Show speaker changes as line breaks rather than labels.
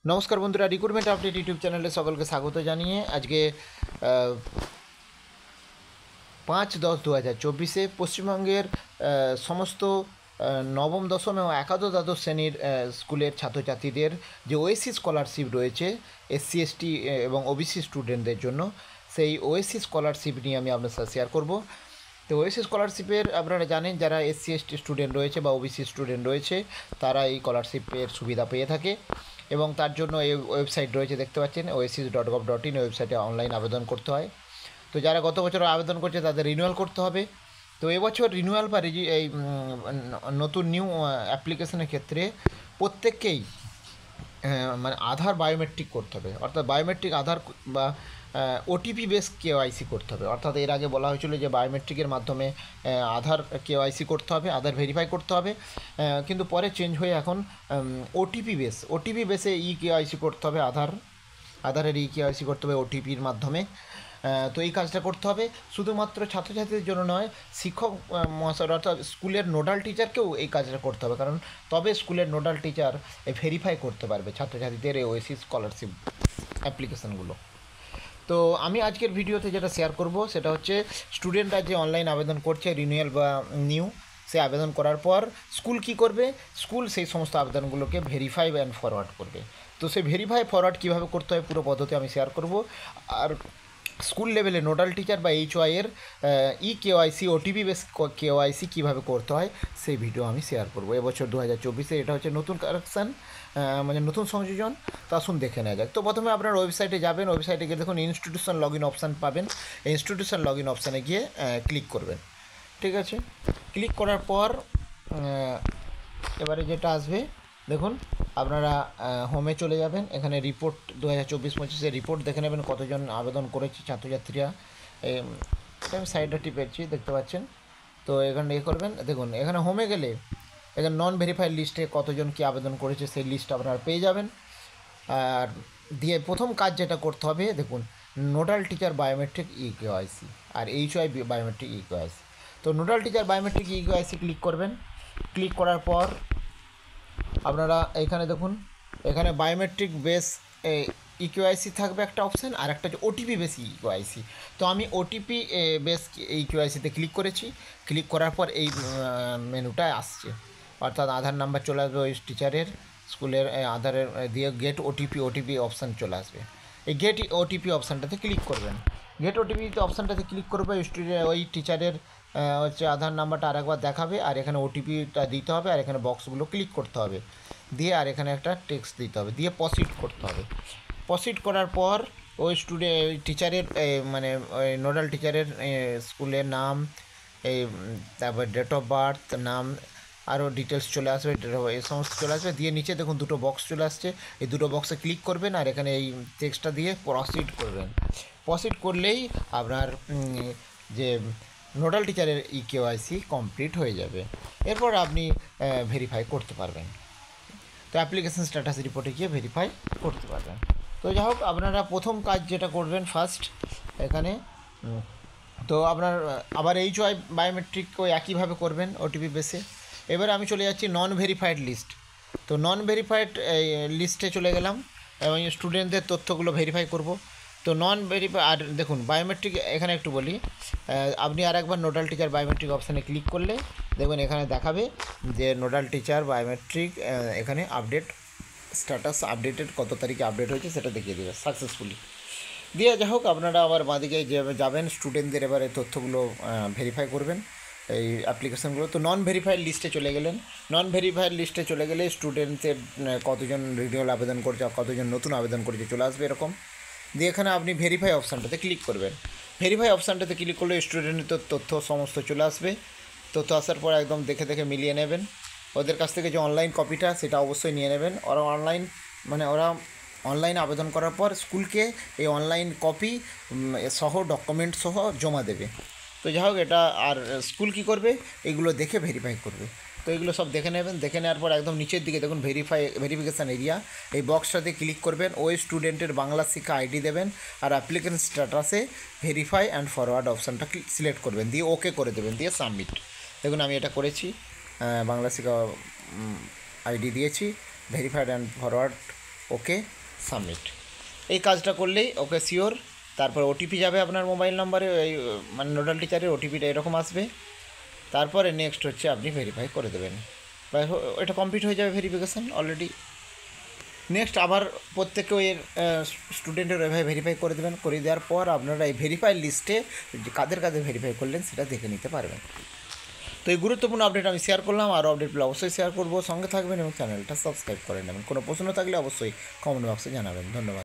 নমস্কার বন্ধুরা, recruitment update YouTube চ্যানেলে সকলকে স্বাগত জানিয়ে আজকে 5-10-2024 পশ্চিমবঙ্গের সমস্ত নবম দশম এবং একাদশ দ্বাদশ শ্রেণীর স্কুলের ছাত্রছাত্রীদের যে ওএসসি স্কলারশিপ রয়েছে এসসি এসটি এবং ওবিসি স্টুডেন্টদের জন্য, সেই ওএসসি স্কলারশিপ নিয়ে আমি আপনার সাথে শেয়ার করব। তো ওএসসি স্কলারশিপের আপনারা জানেন, যারা এসসি এসটি স্টুডেন্ট রয়েছে বা ওবিসি স্টুডেন্ট রয়েছে তারা এই স্কলারশিপের সুবিধা পেয়ে থাকে এবং তার জন্য এই ওয়েবসাইট রয়েছে, দেখতে পাচ্ছেন oasis.gov.in। ওয়েবসাইটে অনলাইন আবেদন করতে হয়। তো যারা গত বছর আবেদন করছে তাদের রিনিউয়াল করতে হবে। তো এবছর রিনিউয়াল বা এই নতুন নিউ অ্যাপ্লিকেশনের ক্ষেত্রে প্রত্যেককেই মানে আধার বায়োমেট্রিক করতে হবে, অর্থাৎ বায়োমেট্রিক আধার বা ওটিপি বেস কেওয়াইসি করতে হবে। অর্থাৎ এর আগে বলা হয়েছিল যে বায়োমেট্রিকের মাধ্যমে আধার কেওয়াইসি করতে হবে, আধার ভেরিফাই করতে হবে, কিন্তু পরে চেঞ্জ হয়ে এখন ওটিপি বেসে কেওয়াইসি করতে হবে, আধারের কেওয়াইসি করতে হবে ওটিপির মাধ্যমে। তো এই কাজটা করতে হবে শুধুমাত্র ছাত্রছাত্রীদের জন্য নয়, শিক্ষক মহাশয় অর্থাৎ স্কুলের নোডাল টিচারকেও এই কাজটা করতে হবে, কারণ তবে স্কুলের নোডাল টিচার ভেরিফাই করতে পারবে ছাত্রছাত্রীদের এই ওএসসি স্কলারশিপ অ্যাপ্লিকেশানগুলো। তো আমি আজকের ভিডিওতে যেটা শেয়ার করব সেটা হচ্ছে, স্টুডেন্টরা যে অনলাইন আবেদন করছে রিনিউয়াল বা নিউ, সে আবেদন করার পর স্কুল কি করবে, স্কুল সেই সমস্ত আবেদনগুলোকে ভেরিফাই অ্যান্ড ফরওয়ার্ড করবে। তো সেই ভেরিফাই ফরওয়ার্ড কীভাবে করতে হয় পুরো পদ্ধতি আমি শেয়ার করব। আর স্কুল লেভেলে নোডাল টিচার বা এইচওয়াইয়ের কেওয়াইসি ওটিপি বেস কেওয়াইসি কীভাবে করতে হয় সেই ভিডিও আমি শেয়ার করব। এবছর 2024-এ এটা হচ্ছে নতুন কারেকশান, মানে নতুন সংযোজন। তো আসুন দেখে নেওয়া যাক। তো প্রথমে আপনার ওয়েবসাইটে যাবেন, ওয়েবসাইটে গিয়ে দেখুন ইনস্টিটিউশন লগ ইন অপশান পাবেন। এই ইনস্টিটিউশন লগ ইন অপশানে গিয়ে ক্লিক করবেন। ঠিক আছে, ক্লিক করার পর এবারে যেটা আসবে দেখুন, আপনারা হোমে চলে যাবেন। এখানে রিপোর্ট 2024-25-এর রিপোর্ট দেখে নেবেন, কতজন আবেদন করেছে ছাত্রছাত্রীরা। এটা আমি সাইডটা টিপেছি, দেখতে পাচ্ছেন। তো এখানে করবেন, দেখুন এখানে হোমে গেলে এখানে নন ভেরিফাইড লিস্টে কতজন কি আবেদন করেছে সেই লিস্ট আপনারা পেয়ে যাবেন। আর দিয়ে প্রথম কাজ যেটা করতে হবে, দেখুন নোডাল টিচার বায়োমেট্রিক কেওয়াইসি আর এইচওয়াই বায়োমেট্রিক কেওয়াইসি। তো nodal teacher biometric KYC click করবেন। ক্লিক করার পর আপনারা এইখানে দেখুন, এখানে বায়োমেট্রিক বেস ইকিউআইসি থাকবে একটা অপশান, আর একটা হচ্ছে ওটিপি বেস ইকিউআইসি। তো আমি ওটিপি বেস ইকিউআইসিতে ক্লিক করেছি। ক্লিক করার পর এই মেনুটায় আসছে, অর্থাৎ আধার নাম্বার চলে আসবে ওই টিচারের, স্কুলের আধারের দিয়ে গেট ওটিপি অপশান চলে আসবে। এই গেট ওটিপি অপশানটাতে ক্লিক করবেন। গেট ওটিপি অপশানটাতে ক্লিক করবে, ওই টিচারের হচ্ছে আধার নাম্বারটা আরেকবার দেখাবে, আর এখানে ওটিপিটা দিতে হবে, আর এখানে বক্সগুলো ক্লিক করতে হবে, দিয়ে আর এখানে একটা টেক্সট দিতে হবে, দিয়ে প্রসিড করতে হবে। প্রসিড করার পর ওই টিচারের মানে ওই নোডাল টিচারের স্কুলের নাম, এই তারপর ডেট অফ বার্থ, নাম, আরও ডিটেলস চলে আসবে, এই সমস্ত চলে আসবে। দিয়ে নিচে দেখুন দুটো বক্স চলে আসছে, এই দুটো বক্সে ক্লিক করবেন আর এখানে এই টেক্সটটা দিয়ে প্রসিড করবেন। প্রসিড করলেই আপনার যে নোডাল টিচারের কেওয়াইসি কমপ্লিট হয়ে যাবে। এরপর আপনি ভেরিফাই করতে পারবেন। তো অ্যাপ্লিকেশন স্ট্যাটাস রিপোর্টে গিয়ে ভেরিফাই করতে পারবেন। তো যাই হোক, আপনারা প্রথম কাজ যেটা করবেন ফার্স্ট এখানে, তো আপনার আবার এইচওয়াই বায়োমেট্রিক ওই একইভাবে করবেন ওটিপি বেসে। এবারে আমি চলে যাচ্ছি নন ভেরিফাইড লিস্ট। তো নন ভেরিফাইড লিস্টে চলে গেলাম এবং স্টুডেন্টদের তথ্যগুলো ভেরিফাই করব। তো নন ভেরিফাই, আর দেখুন বায়োমেট্রিক এখানে একটু বলি, আপনি আর একবার নোডাল টিচার বায়োমেট্রিক অপশানে ক্লিক করলে দেখবেন এখানে দেখাবে যে নোডাল টিচার বায়োমেট্রিক এখানে আপডেট স্ট্যাটাস আপডেটেড, কত তারিখে আপডেট হয়েছে সেটা দেখিয়ে দেবে সাকসেসফুলি। দিয়ে যাই হোক, আপনারা আবার বাঁদিকে যাবেন, স্টুডেন্টদের এবারে তথ্যগুলো ভেরিফাই করবেন এই অ্যাপ্লিকেশানগুলো। তো নন ভেরিফাইড লিস্টে চলে গেলেন। নন ভেরিফাইড লিস্টে চলে গেলে স্টুডেন্টদের কতজন রিনিউয়াল আবেদন করছে আর কতজন নতুন আবেদন করেছে চলে আসবে এরকম। দিয়ে এখানে আপনি ভেরিফাই অপশানটাতে ক্লিক করবেন। ভেরিফাই অপশানটাতে ক্লিক করলে স্টুডেন্টের তথ্য সমস্ত চলে আসবে। তথ্য আসার পর একদম দেখে দেখে মিলিয়ে নেবেন। ওদের কাছ থেকে যে অনলাইন কপিটা সেটা অবশ্যই নিয়ে নেবেন। ওরা অনলাইন আবেদন করার পর স্কুলকে এই অনলাইন কপি সহ ডকুমেন্ট সহ জমা দেবে। তো যাই হোক, এটা আর স্কুল কী করবে, এগুলো দেখে ভেরিফাই করবে। তো এগুলো সব দেখে নেবেন। দেখে নেওয়ার পর একদম নিচের দিকে দেখুন ভেরিফিকেশান এরিয়া, এই বক্সটাতে ক্লিক করবেন, ওই স্টুডেন্টের বাংলা শিক্ষা আইডি দেবেন আর অ্যাপ্লিকেশন স্ট্যাটাসে ভেরিফাই অ্যান্ড ফরওয়ার্ড অপশানটা সিলেক্ট করবেন, দিয়ে ওকে করে দেবেন, দিয়ে সাবমিট। দেখুন আমি এটা করেছি, বাংলা শিক্ষা আইডি দিয়েছি, verified and forward okay submit. এই কাজটা করলেই ওকে শিওর। তারপর ওটিপি যাবে আপনার মোবাইল নাম্বারে, এই মানে নোডাল টিচারের ওটিপিটা এরকম আসবে। তারপরে নেক্সট হচ্ছে আপনি ভেরিফাই করে দেবেন, এটা কমপ্লিট হয়ে যাবে ভেরিফিকেশান অলরেডি। নেক্সট আবার প্রত্যেকে ওই স্টুডেন্টের ওইভাবে ভেরিফাই করে দেবেন। করে দেওয়ার পর আপনারা এই ভেরিফাই লিস্টে কাদের কাদের ভেরিফাই করলেন সেটা দেখে নিতে পারবেন। তো এই গুরুত্বপূর্ণ আপডেট আমি শেয়ার করলাম, আরও আপডেটগুলো অবশ্যই শেয়ার করবো। সঙ্গে থাকবেন এবং চ্যানেলটা সাবস্ক্রাইব করে নেবেন। কোনো প্রশ্ন থাকলে অবশ্যই কমেন্ট বক্সে জানাবেন। ধন্যবাদ।